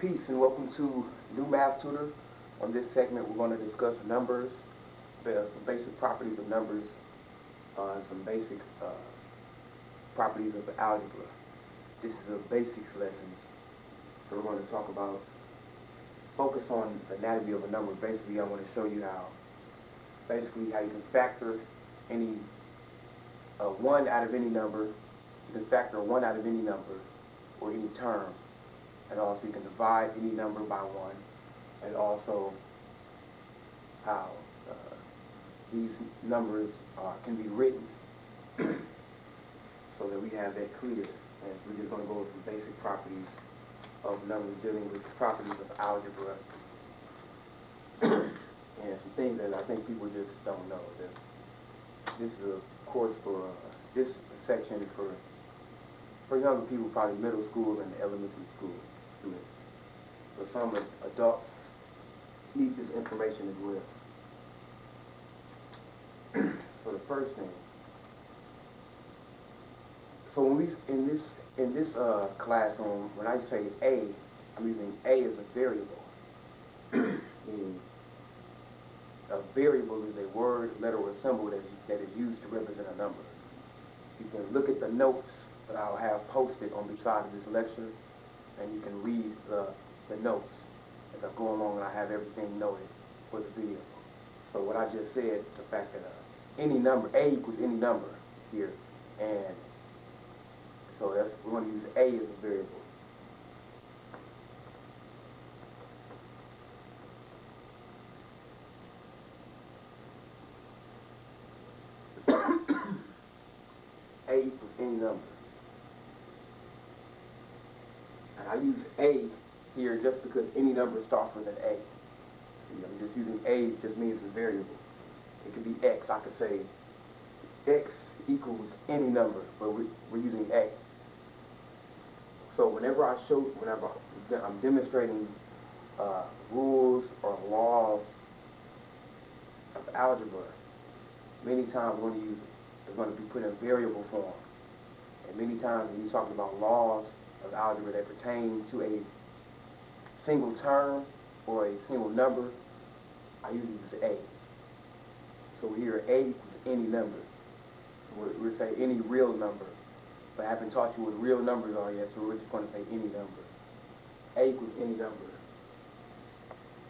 Peace and welcome to New Math Tutor. On this segment we're going to discuss numbers, some basic properties of numbers, some basic properties of algebra. This is a basics lesson, so we're going to talk about, focus on the anatomy of a number. Basically I want to show you how you can factor any 1 out of any number. You can factor 1 out of any number or any term. And also you can divide any number by 1, and also how these numbers can be written so that we have that clear. And we're just going to go over some basic properties of numbers, dealing with the properties of algebra and some things that I think people just don't know. This is a course for this section for younger people, probably middle school and elementary school students. But some adults need this information as well. So the first thing, so when we in this classroom, when I say A, I'm using A as a variable. Meaning a variable is a word, letter, or symbol that is used to represent a number. You can look at the notes that I'll have posted on the side of this lecture, and you can read the notes as I go along, and I have everything noted for the video. So what I just said, the fact that any number, A equals any number here, and so we're going to use A as a variable. A equals any number. And I use A here just because any number starts with an A. I'm just using A, just means a variable. It could be X. I could say X equals any number, but we're using A. So whenever I'm demonstrating rules or laws of algebra, many times it's going to be put in variable form. And many times when you're talking about laws of algebra that pertain to a single term or a single number, I usually use A. So here A equals any number. We'll say any real number. But I haven't taught you what real numbers are yet, so we're just going to say any number. A equals any number.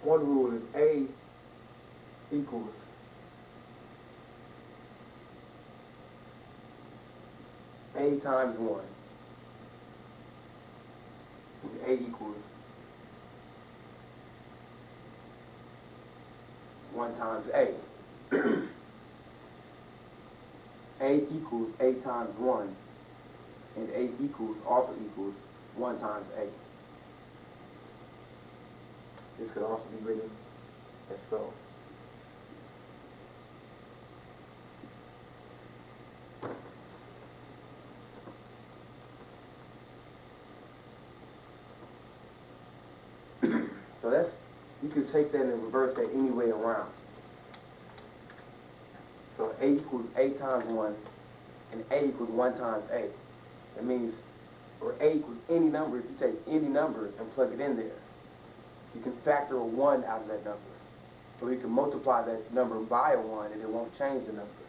One rule is A equals A times 1. A equals 1 times A. A equals A times 1, and A also equals 1 times A. This could also be written as so. So you could take that and reverse that any way around. So A equals A times 1, and A equals 1 times A. That means, or A equals any number, if you take any number and plug it in there, you can factor a 1 out of that number. So you can multiply that number by a 1 and it won't change the number.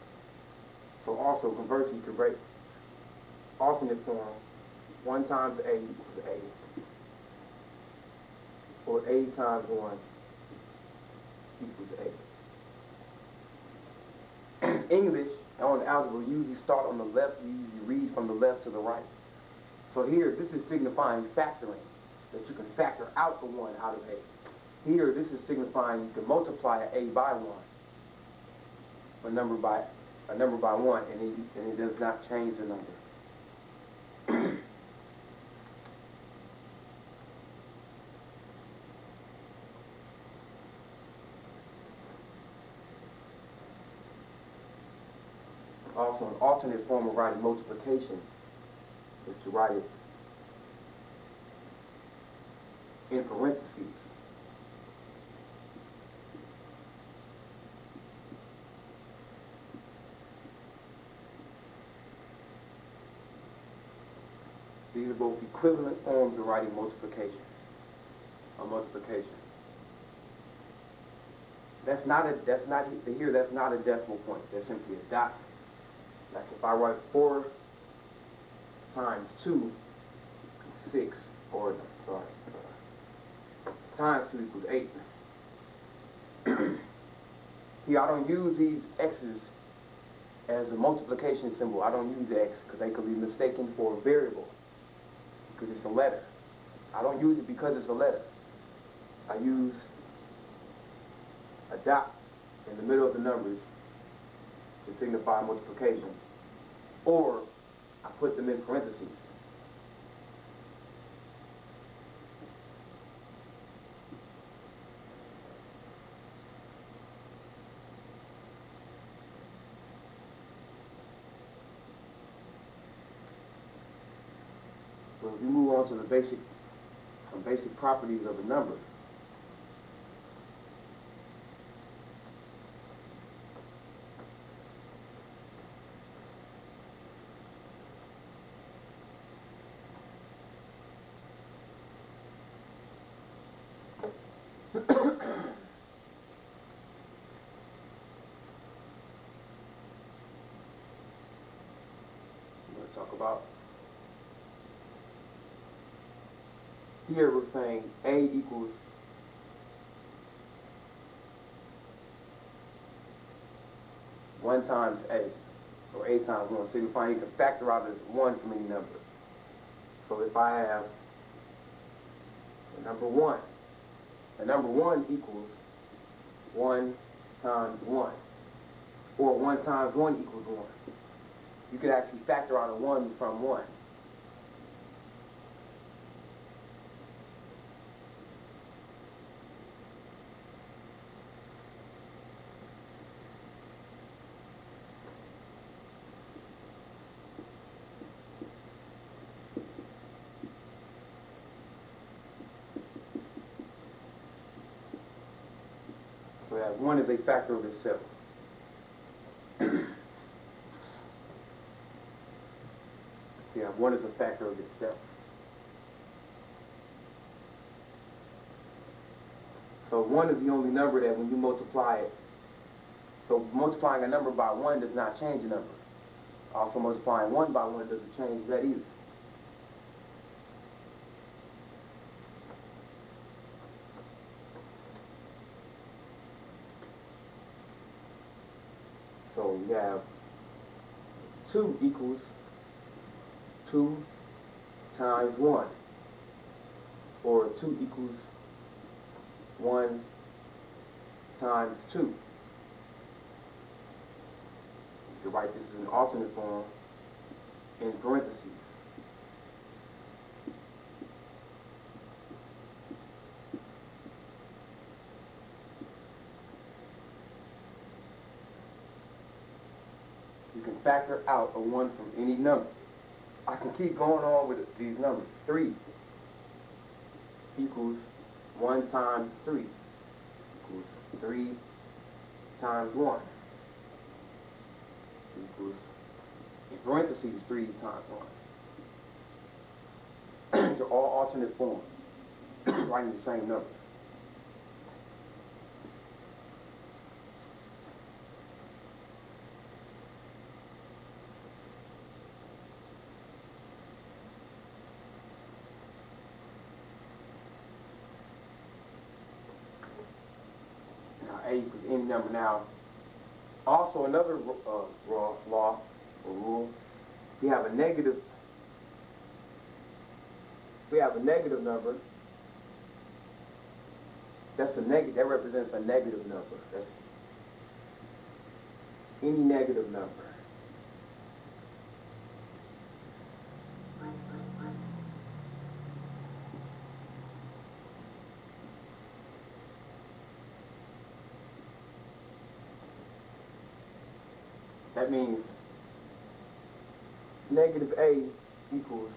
So also, conversely, you could write alternate form, 1 times A equals A. Or A times 1 equals A. In English, on algebra, you usually start on the left, you usually read from the left to the right. So here, this is signifying factoring, that you can factor out the 1 out of A. Here, this is signifying you can multiply A by 1, a number by 1, and it does not change the number. Also, an alternate form of writing multiplication is to write it in parentheses. These are both equivalent forms of writing multiplication. or multiplication. That's not a decimal point. That's simply a dot. Like if I write 4 times 2 is 6, or sorry, times 2 equals 8. See, I don't use these x's as a multiplication symbol. I don't use x because they could be mistaken for a variable because it's a letter. I don't use it because it's a letter. I use a dot in the middle of the numbers to signify multiplication, or I put them in parentheses. So if we move on to the basic properties of a number. Let's talk about, here we're saying A equals one times A, or A times 1. So you find you can factor out as 1 from any number. So if I have the number 1 equals 1 times 1, or 1 times 1 equals 1. You could actually factor out a 1 from 1. So that 1 is a factor of itself. Yeah, 1 is a factor of itself. So 1 is the only number that when you multiply it, so multiplying a number by 1 does not change a number. Also multiplying 1 by 1 doesn't change that either. So we have 2 equals 2 times 1, or 2 equals 1 times 2. You can write this in alternate form in parentheses. You can factor out a 1 from any number. I can keep going on with these numbers. 3 equals 1 times 3 equals 3 times 1 equals, in parentheses, 3 times 1. These are all alternate forms, writing the same number. A equals any number. Now, also another law or rule, we have a negative number. That represents a negative number. That's any negative number. That means negative A equals